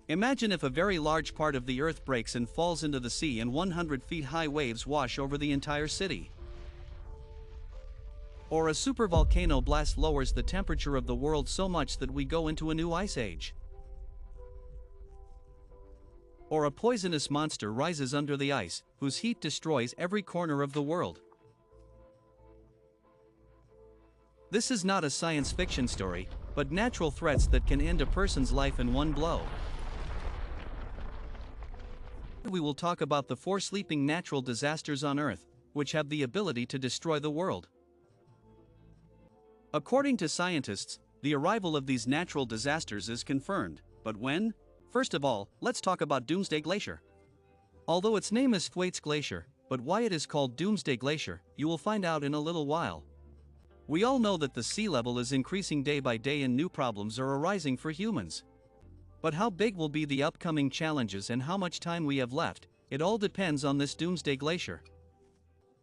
Imagine if a very large part of the Earth breaks and falls into the sea and 100 feet high waves wash over the entire city. Or a supervolcano blast lowers the temperature of the world so much that we go into a new ice age. Or a poisonous monster rises under the ice, whose heat destroys every corner of the world. This is not a science fiction story, but natural threats that can end a person's life in one blow. We will talk about the 4 sleeping natural disasters on Earth, which have the ability to destroy the world. According to scientists, the arrival of these natural disasters is confirmed, but when? First of all, let's talk about Doomsday Glacier. Although its name is Thwaites Glacier, but why it is called Doomsday Glacier, you will find out in a little while. We all know that the sea level is increasing day by day and new problems are arising for humans. But how big will be the upcoming challenges and how much time we have left, it all depends on this Doomsday Glacier.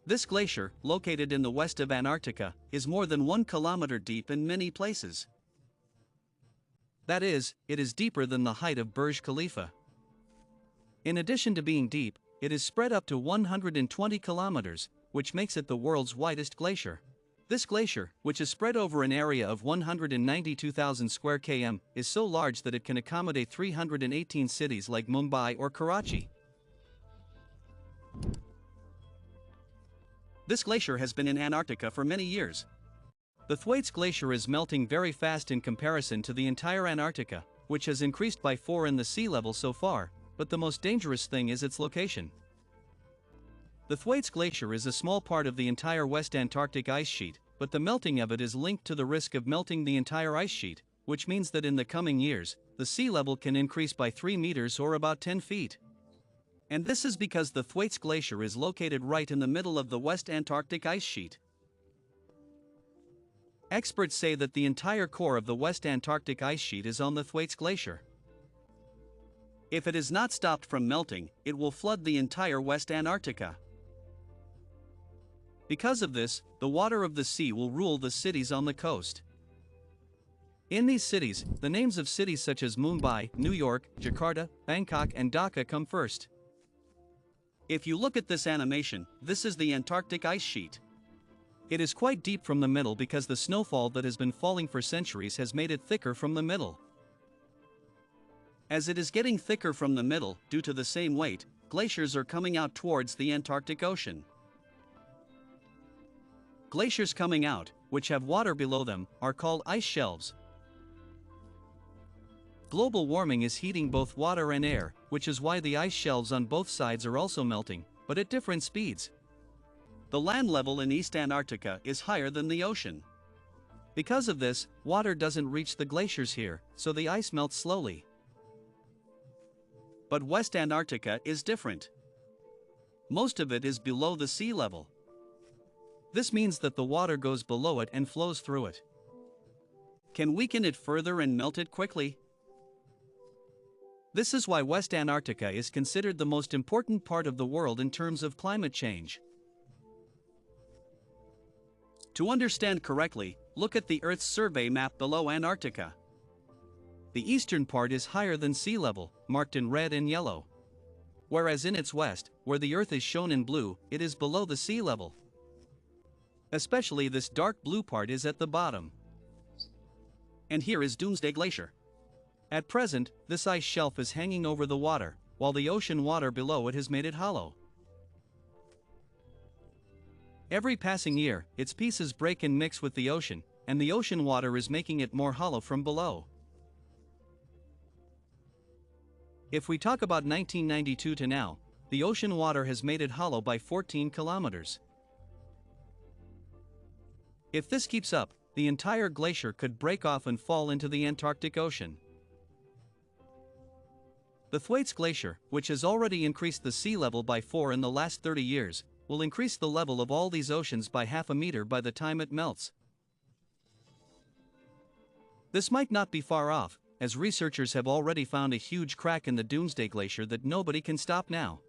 This glacier, located in the west of Antarctica, is more than 1 kilometer deep in many places. That is, it is deeper than the height of Burj Khalifa. In addition to being deep, it is spread up to 120 kilometers, which makes it the world's widest glacier. This glacier, which is spread over an area of 192,000 square km, is so large that it can accommodate 318 cities like Mumbai or Karachi. This glacier has been in Antarctica for many years. The Thwaites Glacier is melting very fast in comparison to the entire Antarctica, which has increased by 4 in the sea level so far, but the most dangerous thing is its location. The Thwaites Glacier is a small part of the entire West Antarctic ice sheet, but the melting of it is linked to the risk of melting the entire ice sheet, which means that in the coming years, the sea level can increase by 3 meters or about 10 feet. And this is because the Thwaites Glacier is located right in the middle of the West Antarctic ice sheet. Experts say that the entire core of the West Antarctic ice sheet is on the Thwaites Glacier. If it is not stopped from melting, it will flood the entire West Antarctica. Because of this, the water of the sea will rule the cities on the coast. In these cities, the names of cities such as Mumbai, New York, Jakarta, Bangkok and Dhaka come first. If you look at this animation, this is the Antarctic ice sheet. It is quite deep from the middle because the snowfall that has been falling for centuries has made it thicker from the middle. As it is getting thicker from the middle, due to the same weight, glaciers are coming out towards the Antarctic Ocean. Glaciers coming out, which have water below them, are called ice shelves. Global warming is heating both water and air, which is why the ice shelves on both sides are also melting, but at different speeds. The land level in East Antarctica is higher than the ocean. Because of this, water doesn't reach the glaciers here, so the ice melts slowly. But West Antarctica is different. Most of it is below the sea level. This means that the water goes below it and flows through it. Can weaken it further and melt it quickly. This is why West Antarctica is considered the most important part of the world in terms of climate change. To understand correctly, look at the Earth's survey map below Antarctica. The eastern part is higher than sea level, marked in red and yellow. Whereas in its west, where the Earth is shown in blue, it is below the sea level. Especially this dark blue part is at the bottom. And here is Doomsday Glacier. At present, this ice shelf is hanging over the water, while the ocean water below it has made it hollow. Every passing year, its pieces break and mix with the ocean, and the ocean water is making it more hollow from below. If we talk about 1992 to now, the ocean water has made it hollow by 14 kilometers. If this keeps up, the entire glacier could break off and fall into the Antarctic Ocean. The Thwaites Glacier, which has already increased the sea level by 4 in the last 30 years, will increase the level of all these oceans by half a meter by the time it melts. This might not be far off, as researchers have already found a huge crack in the Doomsday Glacier that nobody can stop now.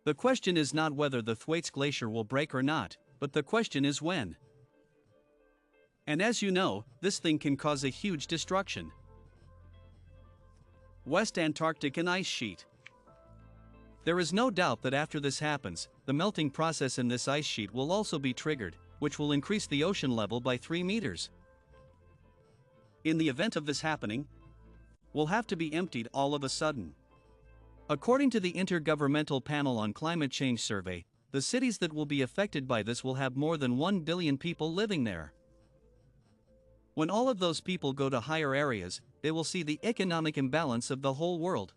The question is not whether the Thwaites Glacier will break or not, but the question is when. And as you know, this thing can cause a huge destruction. West Antarctic ice sheet. There is no doubt that after this happens, the melting process in this ice sheet will also be triggered, which will increase the ocean level by 3 meters. In the event of this happening, will have to be emptied all of a sudden. According to the Intergovernmental Panel on Climate Change survey, the cities that will be affected by this will have more than 1 billion people living there. When all of those people go to higher areas, they will see the economic imbalance of the whole world.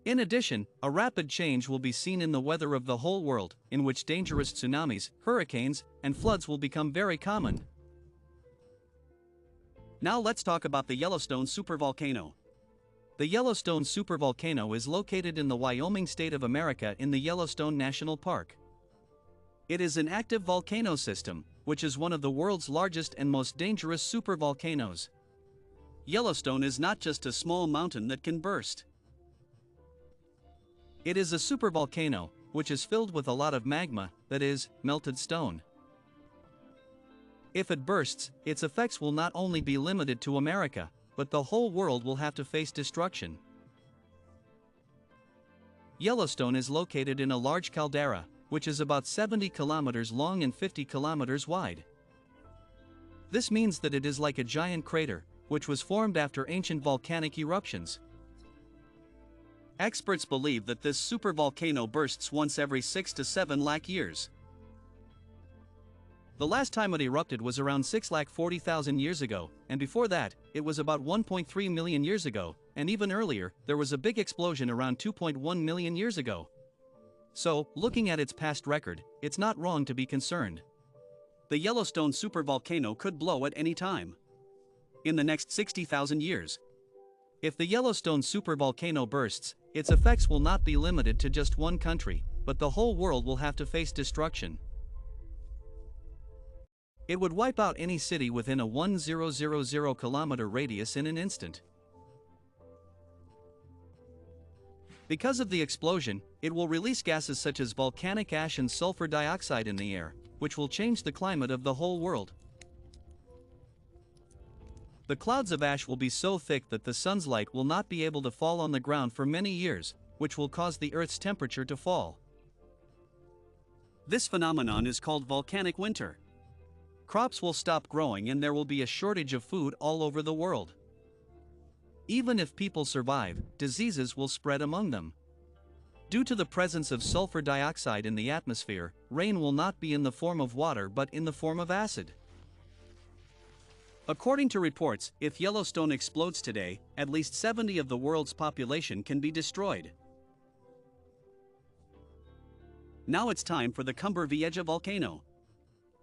In addition, a rapid change will be seen in the weather of the whole world, in which dangerous tsunamis, hurricanes, and floods will become very common. Now let's talk about the Yellowstone supervolcano. The Yellowstone supervolcano is located in the Wyoming state of America in the Yellowstone National Park. It is an active volcano system, which is one of the world's largest and most dangerous supervolcanoes. Yellowstone is not just a small mountain that can burst. It is a supervolcano, which is filled with a lot of magma, that is, melted stone. If it bursts, its effects will not only be limited to America, but the whole world will have to face destruction. Yellowstone is located in a large caldera, which is about 70 kilometers long and 50 kilometers wide. This means that it is like a giant crater, which was formed after ancient volcanic eruptions. Experts believe that this supervolcano bursts once every 6 to 7 lakh years. The last time it erupted was around 640,000 years ago, and before that, it was about 1.3 million years ago, and even earlier, there was a big explosion around 2.1 million years ago. So, looking at its past record, it's not wrong to be concerned. The Yellowstone supervolcano could blow at any time in the next 60,000 years. If the Yellowstone supervolcano bursts, its effects will not be limited to just one country, but the whole world will have to face destruction. It would wipe out any city within a 1,000 kilometer radius in an instant. Because of the explosion, it will release gases such as volcanic ash and sulfur dioxide in the air, which will change the climate of the whole world. The clouds of ash will be so thick that the sun's light will not be able to fall on the ground for many years, which will cause the Earth's temperature to fall. This phenomenon is called volcanic winter. Crops will stop growing and there will be a shortage of food all over the world. Even if people survive, diseases will spread among them. Due to the presence of sulfur dioxide in the atmosphere, rain will not be in the form of water but in the form of acid. According to reports, if Yellowstone explodes today, at least 70% of the world's population can be destroyed. Now it's time for the Cumbre Vieja volcano.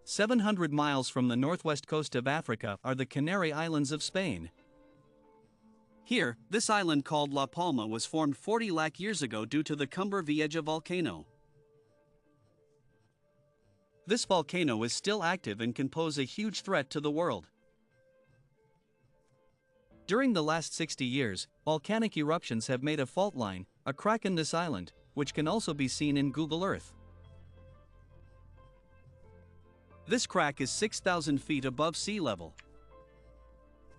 700 miles from the northwest coast of Africa are the Canary Islands of Spain. Here, this island called La Palma was formed 40 lakh years ago due to the Cumbre Vieja volcano. This volcano is still active and can pose a huge threat to the world. During the last 60 years, volcanic eruptions have made a fault line, a crack in this island, which can also be seen in Google Earth. This crack is 6,000 feet above sea level.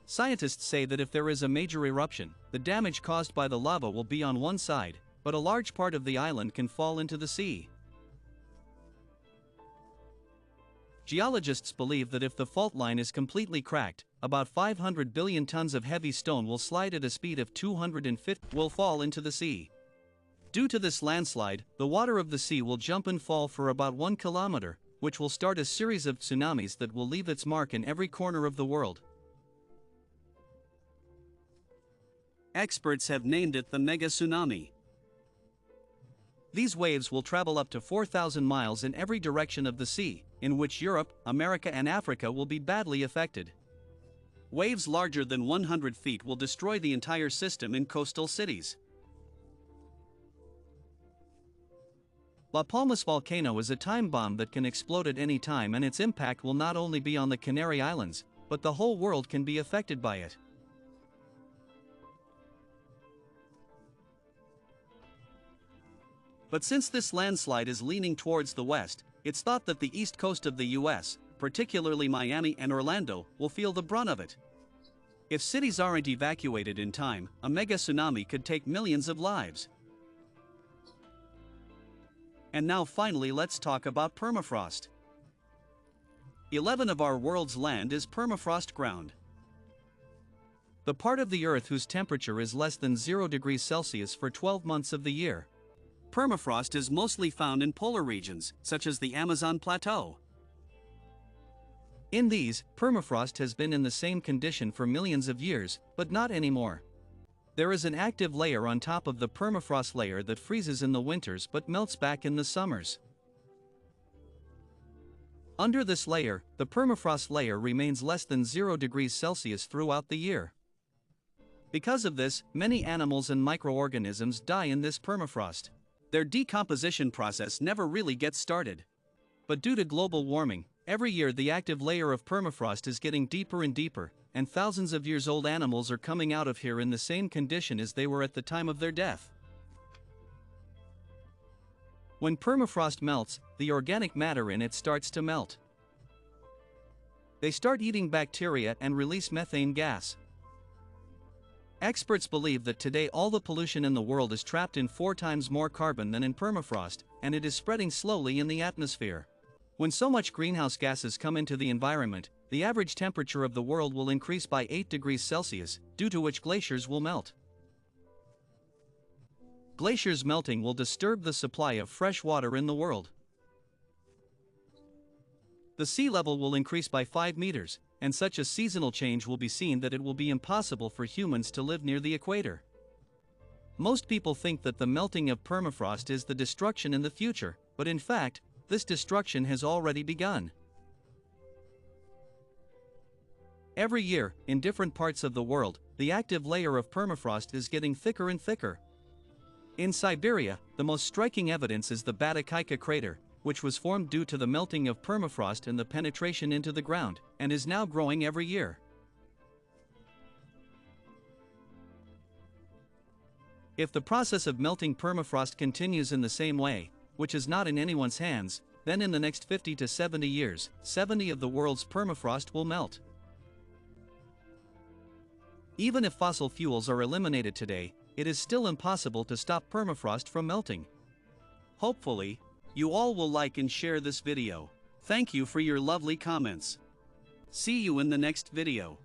Scientists say that if there is a major eruption, the damage caused by the lava will be on one side, but a large part of the island can fall into the sea. Geologists believe that if the fault line is completely cracked, about 500 billion tons of heavy stone will slide at a speed of 250 will fall into the sea. Due to this landslide, the water of the sea will jump and fall for about 1 kilometer, which will start a series of tsunamis that will leave its mark in every corner of the world. Experts have named it the mega tsunami. These waves will travel up to 4,000 miles in every direction of the sea, in which Europe, America and Africa will be badly affected. Waves larger than 100 feet will destroy the entire system in coastal cities. La Palma's volcano is a time bomb that can explode at any time, and its impact will not only be on the Canary Islands, but the whole world can be affected by it. But since this landslide is leaning towards the west, it's thought that the east coast of the US, particularly Miami and Orlando, will feel the brunt of it. If cities aren't evacuated in time, a mega tsunami could take millions of lives. And now finally let's talk about permafrost. 11 of our world's land is permafrost ground. The part of the Earth whose temperature is less than 0 degrees Celsius for 12 months of the year. Permafrost is mostly found in polar regions, such as the Amazon Plateau. In these, permafrost has been in the same condition for millions of years, but not anymore. There is an active layer on top of the permafrost layer that freezes in the winters but melts back in the summers. Under this layer, the permafrost layer remains less than 0 degrees Celsius throughout the year. Because of this, many animals and microorganisms die in this permafrost. Their decomposition process never really gets started. But due to global warming, every year the active layer of permafrost is getting deeper and deeper, and thousands of years old animals are coming out of here in the same condition as they were at the time of their death. When permafrost melts, the organic matter in it starts to melt. They start eating bacteria and release methane gas. Experts believe that today all the pollution in the world is trapped in 4 times more carbon than in permafrost, and it is spreading slowly in the atmosphere. When so much greenhouse gases come into the environment, the average temperature of the world will increase by 8 degrees Celsius, due to which glaciers will melt. Glaciers melting will disturb the supply of fresh water in the world. The sea level will increase by 5 meters, and such a seasonal change will be seen that it will be impossible for humans to live near the equator. Most people think that the melting of permafrost is the destruction in the future, but in fact, this destruction has already begun. Every year, in different parts of the world, the active layer of permafrost is getting thicker and thicker. In Siberia, the most striking evidence is the Batakaika crater, which was formed due to the melting of permafrost and the penetration into the ground, and is now growing every year. If the process of melting permafrost continues in the same way, which is not in anyone's hands, then in the next 50 to 70 years, 70 of the world's permafrost will melt. Even if fossil fuels are eliminated today, it is still impossible to stop permafrost from melting. Hopefully, you all will like and share this video. Thank you for your lovely comments. See you in the next video.